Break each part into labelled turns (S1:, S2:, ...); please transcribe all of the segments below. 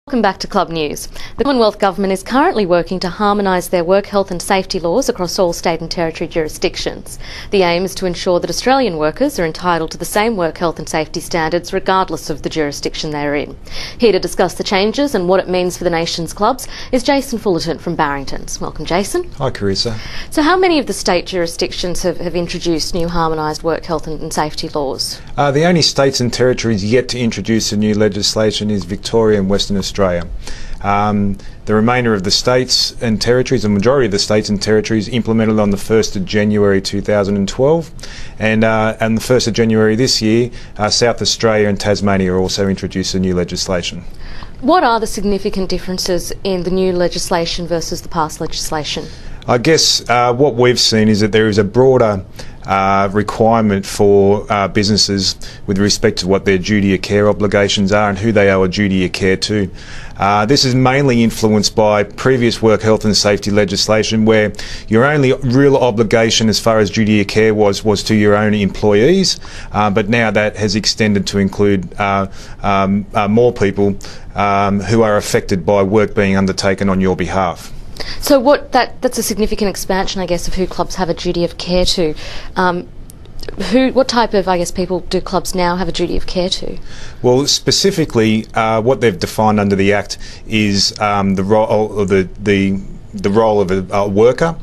S1: Welcome back to Club News. The Commonwealth Government is currently working to harmonise their work health and safety laws across all state and territory jurisdictions. The aim is to ensure that Australian workers are entitled to the same work health and safety standards regardless of the jurisdiction they are in. Here to discuss the changes and what it means for the nation's clubs is Jason Fullerton from Barringtons. Welcome, Jason.
S2: Hi, Carissa.
S1: So how many of the state jurisdictions have introduced new harmonised work health and safety laws?
S2: The only states and territories yet to introduce the new legislation is Victoria and Western Australia. The remainder of the states and territories, the majority of the states and territories, implemented on the 1st of January 2012, and the 1st of January this year, South Australia and Tasmania also introduced the new legislation.
S1: What are the significant differences in the new legislation versus the past legislation?
S2: I guess what we've seen is that there is a broader requirement for businesses with respect to what their duty of care obligations are and who they owe a duty of care to. This is mainly influenced by previous work health and safety legislation, where your only real obligation as far as duty of care was to your own employees, but now that has extended to include more people who are affected by work being undertaken on your behalf.
S1: So that's a significant expansion, I guess, of who clubs have a duty of care to. What type of, I guess, people do clubs now have a duty of care to?
S2: Well, specifically, what they've defined under the Act is the role of a worker,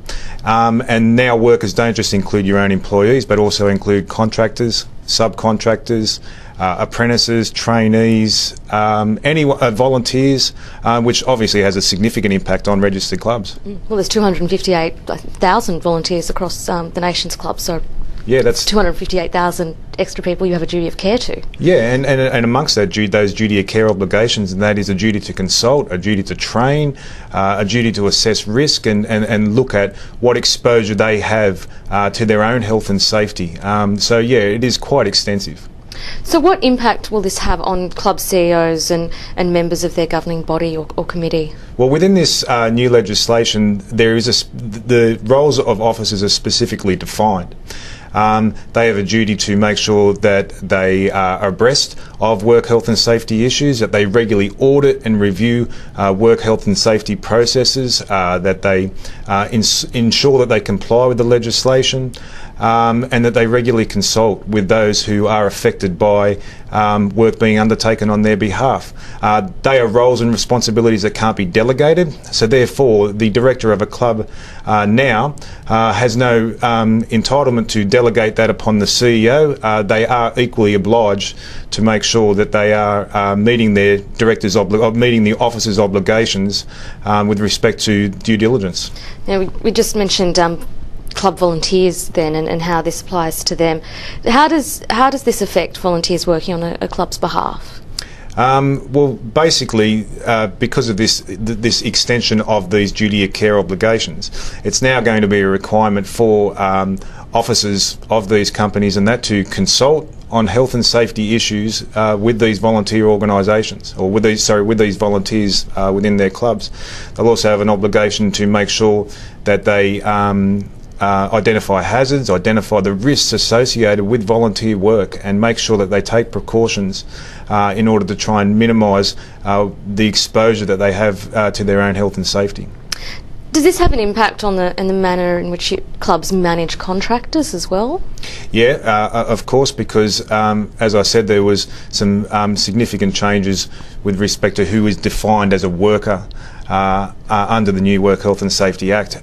S2: and now workers don't just include your own employees, but also include contractors, subcontractors, apprentices, trainees, any volunteers, which obviously has a significant impact on registered clubs.
S1: Well, there's 258,000 volunteers across the nation's clubs, so
S2: yeah, that's
S1: 258,000 extra people you have a duty of care to.
S2: Yeah, and amongst that, those duty of care obligations, and that is a duty to consult, a duty to train, a duty to assess risk and look at what exposure they have to their own health and safety. So yeah, it is quite extensive.
S1: So what impact will this have on club CEOs and members of their governing body or committee?
S2: Well, within this new legislation, there is the roles of officers are specifically defined. They have a duty to make sure that they are abreast of work health and safety issues, that they regularly audit and review work health and safety processes, that they ensure that they comply with the legislation, and that they regularly consult with those who are affected by work being undertaken on their behalf. They are roles and responsibilities that can't be delegated, so therefore the director of a club now has no entitlement to delegate that upon the CEO. They are equally obliged to make sure that they are meeting their meeting the officer's obligations with respect to due diligence.
S1: Now, we just mentioned club volunteers then and how this applies to them. How does this affect volunteers working on a club's behalf?
S2: Well, basically, because of this extension of these duty of care obligations, it's now going to be a requirement for officers of these companies and that to consult on health and safety issues with these volunteer organisations, or with these volunteers within their clubs. They'll also have an obligation to make sure that they identify hazards, identify the risks associated with volunteer work, and make sure that they take precautions in order to try and minimise the exposure that they have to their own health and safety.
S1: Does this have an impact on the manner in which clubs manage contractors as well?
S2: Yeah, of course, because as I said, there was some significant changes with respect to who is defined as a worker under the new Work Health and Safety Act.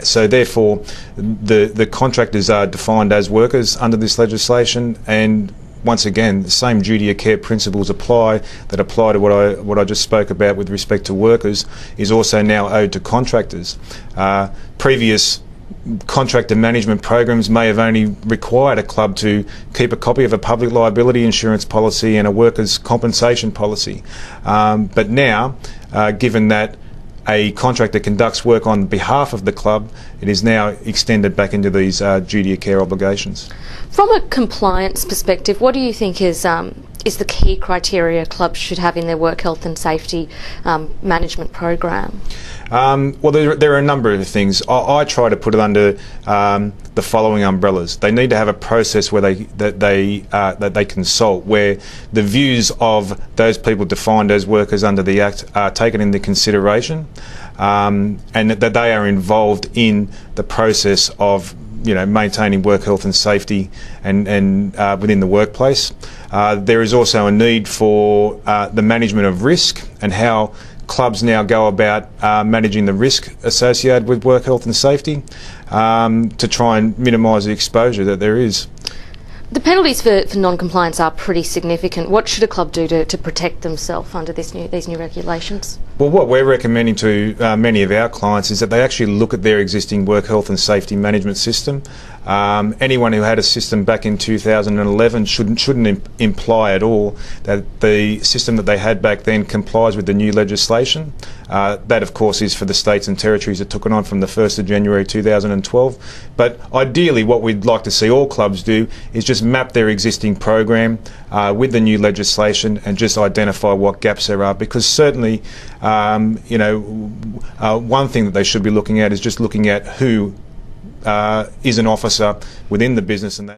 S2: So therefore, the contractors are defined as workers under this legislation, and once again, the same duty of care principles apply to what I just spoke about with respect to workers is also now owed to contractors. Previous contractor management programs may have only required a club to keep a copy of a public liability insurance policy and a workers' compensation policy. But now, given that a contractor conducts work on behalf of the club, it is now extended back into these duty of care obligations.
S1: From a compliance perspective, what do you think is is the key criteria clubs should have in their work health and safety management program?
S2: Well, there are a number of things. I try to put it under the following umbrellas. They need to have a process where they consult, where the views of those people defined as workers under the Act are taken into consideration, and that they are involved in the process of maintaining work health and safety and within the workplace. There is also a need for the management of risk and how clubs now go about managing the risk associated with work health and safety to try and minimise the exposure that there is.
S1: The penalties for non-compliance are pretty significant. What should a club do to protect themselves under these new regulations? Well,
S2: what we're recommending to many of our clients is that they actually look at their existing work health and safety management system. Anyone who had a system back in 2011 shouldn't imply at all that the system that they had back then complies with the new legislation. That, of course, is for the states and territories that took it on from the 1st of January 2012. But ideally, what we'd like to see all clubs do is just map their existing program with the new legislation and just identify what gaps there are, because certainly one thing that they should be looking at is just looking at who is an officer within the business and that